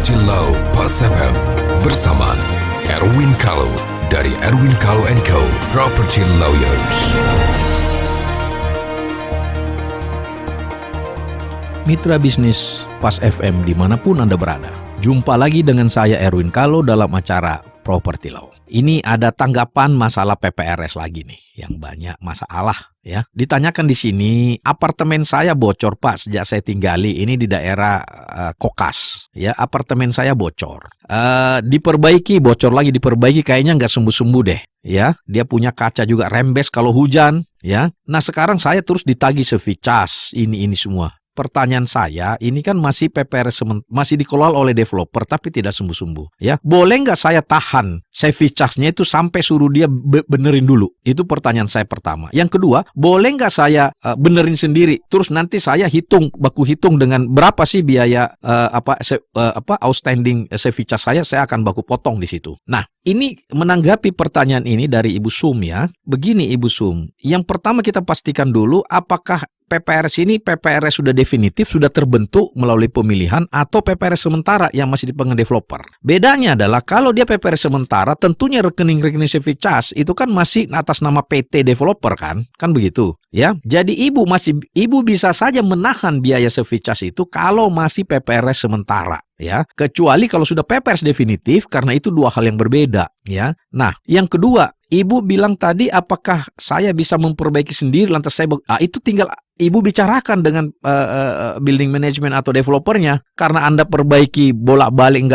Property Law Pas FM bersama Erwin Kalau dari Erwin Kalau & Co. Property Lawyers. Mitra bisnis Pas FM dimanapun Anda berada. Jumpa lagi dengan saya Erwin Kalau dalam acara Property Law. Ini ada tanggapan masalah PPRS lagi nih, yang banyak masalah ya. Ditanyakan di sini, apartemen saya bocor Pak sejak saya tinggali ini di daerah Kokas. Ya, apartemen saya bocor. Diperbaiki, bocor lagi, diperbaiki, kayaknya nggak sembuh-sembuh deh. Ya, dia punya kaca juga rembes kalau hujan. Ya, nah sekarang saya terus ditagih service charge ini semua. Pertanyaan saya, ini kan masih PPRS masih dikelola oleh developer tapi tidak sembuh-sembuh. Ya, boleh nggak saya tahan service charge-nya itu sampai suruh dia benerin dulu? Itu pertanyaan saya pertama. Yang kedua, boleh nggak saya benerin sendiri? Terus nanti saya baku hitung dengan berapa sih biaya outstanding service charge saya akan baku potong di situ. Nah, ini menanggapi pertanyaan ini dari Ibu Sum ya. Begini Ibu Sum, yang pertama kita pastikan dulu apakah PPRS ini PPRS sudah definitif, sudah terbentuk melalui pemilihan atau PPRS sementara yang masih dipegang developer. Bedanya adalah kalau dia PPRS sementara, tentunya rekening service charge itu kan masih atas nama PT developer kan begitu ya. Jadi ibu bisa saja menahan biaya service charge itu kalau masih PPRS sementara. Ya, kecuali kalau sudah PPRS definitif, karena itu dua hal yang berbeda ya. Nah, yang kedua, Ibu bilang tadi apakah saya bisa memperbaiki sendiri lantas saya itu tinggal Ibu bicarakan dengan building management atau developernya. Karena Anda perbaiki bolak-balik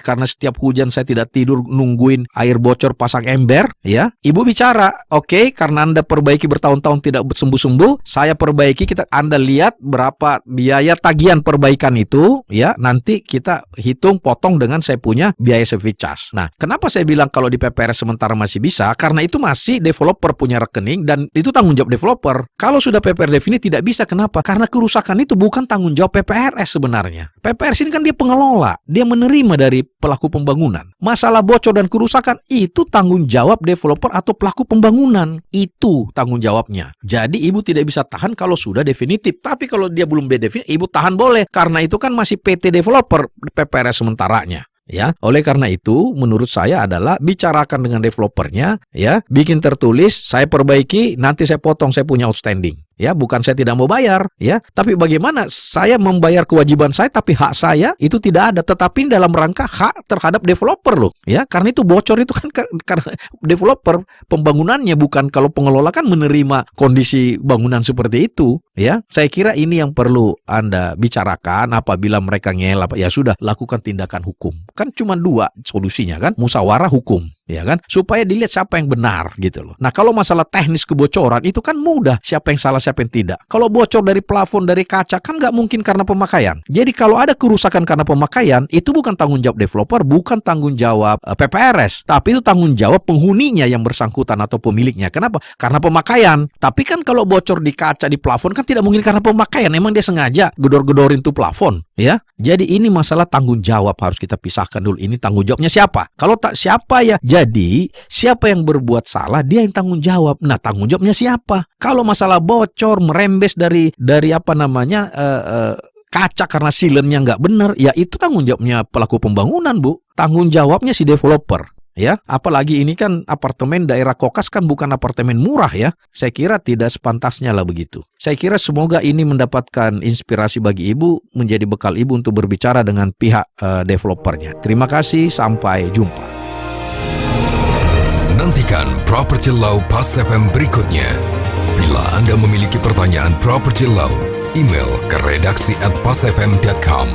karena setiap hujan saya tidak tidur nungguin air bocor pasang ember ya. Ibu bicara, oke, karena Anda perbaiki bertahun-tahun tidak sembuh-sembuh, saya perbaiki, Anda lihat berapa biaya tagihan perbaikan itu ya. Nanti kita hitung potong dengan saya punya biaya service charge. Nah, kenapa saya bilang kalau di PPRS sementara masih bisa? Karena itu masih developer punya rekening dan itu tanggung jawab developer. Kalau sudah PPRS definitif tidak bisa. Kenapa? Karena kerusakan itu bukan tanggung jawab PPRS sebenarnya. PPRS ini kan dia pengelola, dia menerima dari pelaku pembangunan. Masalah bocor dan kerusakan itu tanggung jawab developer atau pelaku pembangunan. Itu tanggung jawabnya. Jadi ibu tidak bisa tahan kalau sudah definitif. Tapi kalau dia belum definitif, ibu tahan boleh. Karena itu kan masih PT developer PPRS sementaranya. Ya, oleh karena itu menurut saya adalah bicarakan dengan developernya ya, bikin tertulis, saya perbaiki, nanti saya potong saya punya outstanding. Ya, bukan saya tidak mau bayar, ya. Tapi bagaimana saya membayar kewajiban saya, tapi hak saya itu tidak ada. Tetapi dalam rangka hak terhadap developer loh, ya. Karena itu bocor itu kan karena developer pembangunannya, bukan kalau pengelola kan menerima kondisi bangunan seperti itu, ya. Saya kira ini yang perlu Anda bicarakan. Apabila mereka ngel, ya sudah, lakukan tindakan hukum. Kan cuma dua solusinya kan, musyawarah hukum. Ya kan, supaya dilihat siapa yang benar gitu loh. Nah, kalau masalah teknis kebocoran itu kan mudah, siapa yang salah siapa yang tidak. Kalau bocor dari plafon, dari kaca kan nggak mungkin karena pemakaian. Jadi kalau ada kerusakan karena pemakaian, itu bukan tanggung jawab developer, bukan tanggung jawab PPRS, tapi itu tanggung jawab penghuninya yang bersangkutan atau pemiliknya. Kenapa? Karena pemakaian. Tapi kan kalau bocor di kaca, di plafon kan tidak mungkin karena pemakaian. Emang dia sengaja gedor-gedorin tuh plafon, ya. Jadi ini masalah tanggung jawab, harus kita pisahkan dulu. Ini tanggung jawabnya siapa? Kalau tak siapa ya. Jadi, siapa yang berbuat salah, dia yang tanggung jawab. Nah, tanggung jawabnya siapa? Kalau masalah bocor, merembes dari kaca karena sealernya nggak benar, ya itu tanggung jawabnya pelaku pembangunan, Bu. Tanggung jawabnya si developer. Ya, apalagi ini kan apartemen daerah Kokas kan bukan apartemen murah ya. Saya kira tidak sepantasnya lah begitu. Saya kira semoga ini mendapatkan inspirasi bagi Ibu, menjadi bekal Ibu untuk berbicara dengan pihak developernya. Terima kasih, sampai jumpa. Nantikan Property Law Pas FM berikutnya. Bila Anda memiliki pertanyaan Property Law, email ke redaksi@pasfm.com.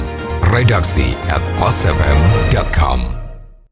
redaksi@pasfm.com